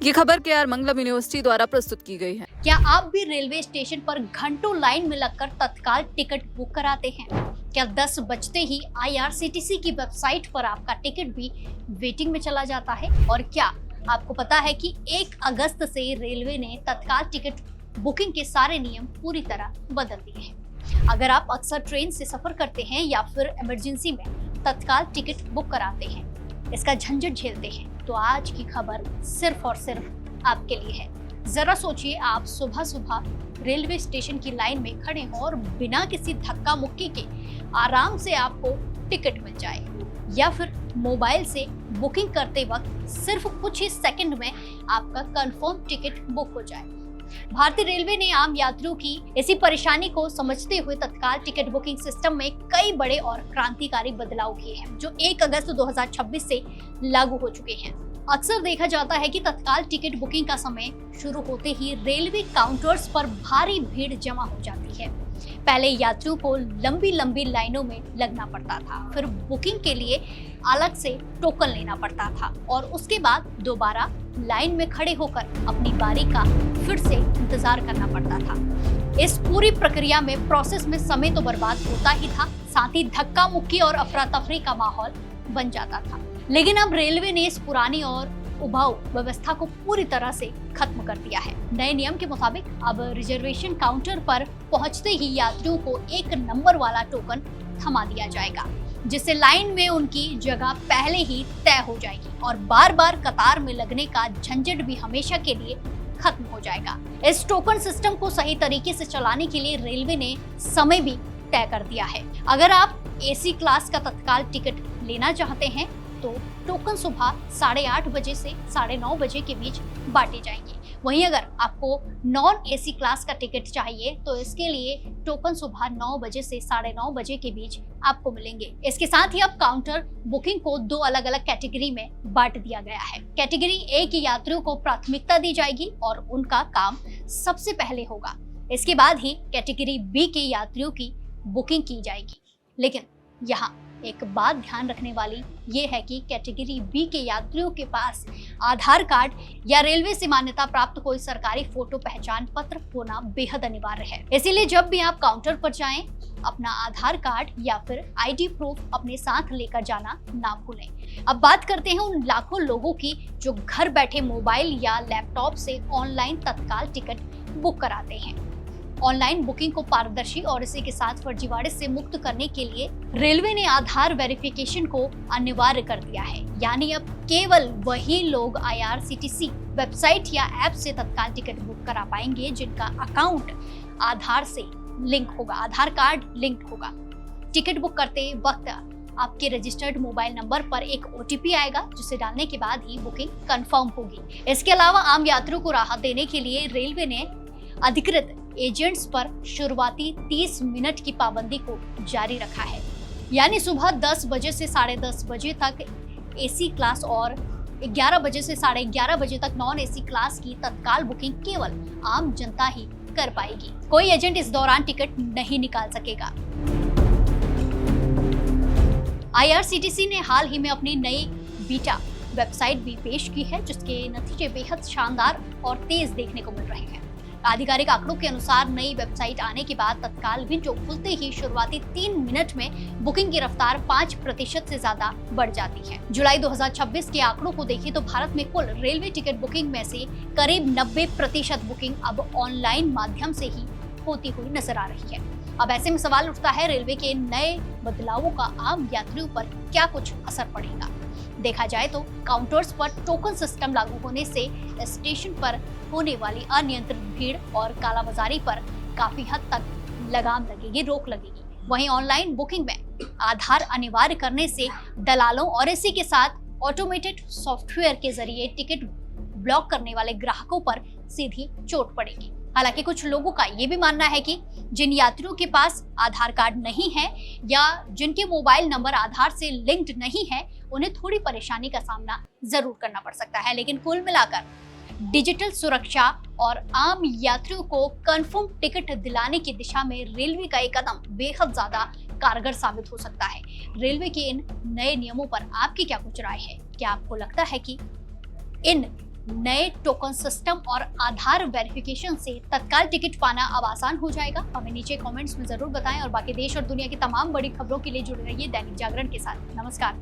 ये खबर KR मंगलम university द्वारा प्रस्तुत की गई है। क्या आप भी रेलवे स्टेशन पर घंटों लाइन में लगकर तत्काल टिकट बुक कराते हैं? क्या 10 बजते ही IRCTC की वेबसाइट पर आपका टिकट भी वेटिंग में चला जाता है? और क्या आपको पता है कि 1 अगस्त से रेलवे ने तत्काल टिकट बुकिंग के सारे नियम पूरी तरह बदल दिए हैं। अगर आप अक्सर ट्रेन से सफर करते हैं या फिर इमरजेंसी में तत्काल टिकट बुक कराते हैं, इसका झंझट झेलते हैं, तो आज की खबर सिर्फ और सिर्फ आपके लिए है। जरा सोचिए, आप सुबह सुबह रेलवे स्टेशन की लाइन में खड़े हों और बिना किसी धक्का मुक्की के आराम से आपको टिकट मिल जाए, या फिर मोबाइल से बुकिंग करते वक्त सिर्फ कुछ ही सेकंड में आपका कंफर्म टिकट बुक हो जाए। भारतीय रेलवे ने आम यात्रियों की इसी परेशानी को समझते हुए तत्काल टिकट बुकिंग सिस्टम में कई बड़े और क्रांतिकारी बदलाव किए हैं, जो 1 अगस्त 2026 से लागू हो चुके हैं। अक्सर देखा जाता है कि तत्काल टिकट बुकिंग का समय शुरू होते ही रेलवे काउंटर्स पर भारी भीड़ जमा हो जाती है। पहले यात्रियों को लंबी लंबी लाइनों में लगना पड़ता था, फिर बुकिंग के लिए अलग से टोकन लेना पड़ता था और उसके बाद दोबारा लाइन में खड़े होकर अपनी बारी का फिर से इंतजार करना पड़ता था। इस पूरी प्रक्रिया में प्रोसेस में समय तो बर्बाद होता ही था, साथ ही धक्का मुक्की और अफरा तफरी का माहौल बन जाता था। लेकिन अब रेलवे ने इस पुरानी और उबाऊ व्यवस्था को पूरी तरह से खत्म कर दिया है। नए नियम के मुताबिक अब रिजर्वेशन काउंटर पर पहुंचते ही यात्रियों को 1 नंबर वाला टोकन थमा दिया जाएगा, जिससे लाइन में उनकी जगह पहले ही तय हो जाएगी और बार बार कतार में लगने का झंझट भी हमेशा के लिए खत्म हो जाएगा। इस टोकन सिस्टम को सही तरीके से चलाने के लिए रेलवे ने समय भी तय कर दिया है। अगर आप AC क्लास का तत्काल टिकट लेना चाहते हैं तो टोकन सुबह 8:30 बजे से 9:30 बजे के बीच बांटे जाएंगे। वहीं अगर आपको नॉन AC क्लास का टिकट चाहिए तो इसके लिए टोकन सुबह 9 बजे से 9:30 बजे के बीच आपको मिलेंगे। इसके साथ ही अब काउंटर बुकिंग को 2 अलग अलग कैटेगरी में बांट दिया गया है। कैटेगरी A के यात्रियों को प्राथमिकता दी जाएगी और उनका काम सबसे पहले होगा। इसके बाद ही कैटेगरी B के यात्रियों की बुकिंग की जाएगी। लेकिन यहाँ एक बात ध्यान रखने वाली ये है कि कैटेगरी B के यात्रियों के पास आधार कार्ड या रेलवे से मान्यता प्राप्त कोई सरकारी फोटो पहचान पत्र होना बेहद अनिवार्य है। इसीलिए जब भी आप काउंटर पर जाएं, अपना आधार कार्ड या फिर ID प्रूफ अपने साथ लेकर जाना ना भूलें। अब बात करते हैं उन लाखों लोगों की जो घर बैठे मोबाइल या लैपटॉप से ऑनलाइन तत्काल टिकट बुक कराते हैं। ऑनलाइन बुकिंग को पारदर्शी और इसी के साथ फर्जीवाड़े से मुक्त करने के लिए रेलवे ने आधार वेरिफिकेशन को अनिवार्य कर दिया है। यानी अब केवल वही लोग IRCTC वेबसाइट या ऐप से तत्काल टिकट बुक करा पाएंगे जिनका अकाउंट आधार से लिंक होगा, आधार कार्ड लिंक होगा। टिकट बुक करते वक्त आपके रजिस्टर्ड मोबाइल नंबर पर एक OTP आएगा, जिसे डालने के बाद ही बुकिंग कंफर्म होगी। इसके अलावा आम यात्रियों को राहत देने के लिए रेलवे ने अधिकृत एजेंट्स पर शुरुआती 30 मिनट की पाबंदी को जारी रखा है। यानी सुबह 10 बजे से 10:30 बजे तक AC क्लास और 11 बजे से 11:30 बजे तक नॉन AC क्लास की तत्काल बुकिंग केवल आम जनता ही कर पाएगी। कोई एजेंट इस दौरान टिकट नहीं निकाल सकेगा। IRCTC ने हाल ही में अपनी नई बीटा वेबसाइट भी पेश की है, जिसके नतीजे बेहद शानदार और तेज देखने को मिल रहे हैं। आधिकारिक आंकड़ों के अनुसार नई वेबसाइट आने के बाद तत्काल विंडो खुलते ही शुरुआती 3 मिनट में बुकिंग की रफ्तार 5% से ज्यादा बढ़ जाती है। जुलाई 2026 के आंकड़ों को देखें तो भारत में कुल रेलवे टिकट बुकिंग में से करीब 90% बुकिंग अब ऑनलाइन माध्यम से ही होती हुई नजर आ रही है। अब ऐसे में सवाल उठता है, रेलवे के नए बदलावों का आम यात्रियों पर क्या कुछ असर पड़ेगा? देखा जाए तो काउंटर्स पर टोकन सिस्टम लागू होने से स्टेशन पर होने वाली अनियंत्रित भीड़ और कालाबाजारी पर काफी हद तक लगाम लगेगी, रोक लगेगी। वहीं ऑनलाइन बुकिंग में आधार अनिवार्य करने से दलालों और इसी के साथ ऑटोमेटेड सॉफ्टवेयर के जरिए टिकट ब्लॉक करने वाले ग्राहकों पर सीधी चोट पड़ेगी। हालांकि कुछ लोगों का ये भी मानना है कि जिन यात्रियों के पास आधार कार्ड नहीं है या जिनके मोबाइल नंबर आधार से लिंक्ड नहीं है, उन्हें थोड़ी परेशानी का सामना जरूर करना पड़ सकता है। लेकिन कुल मिलाकर डिजिटल सुरक्षा और आम यात्रियों को कंफर्म टिकट दिलाने की दिशा में रेलवे का एक कदम बेहद ज्यादा कारगर साबित हो सकता है। रेलवे के इन नए नियमों पर आपकी क्या कुछ राय है? क्या आपको लगता है कि इन नए टोकन सिस्टम और आधार वेरिफिकेशन से तत्काल टिकट पाना अब आसान हो जाएगा? हमें नीचे कमेंट्स में जरूर बताएं और बाकी देश और दुनिया की तमाम बड़ी खबरों के लिए जुड़े रहिए दैनिक जागरण के साथ। नमस्कार।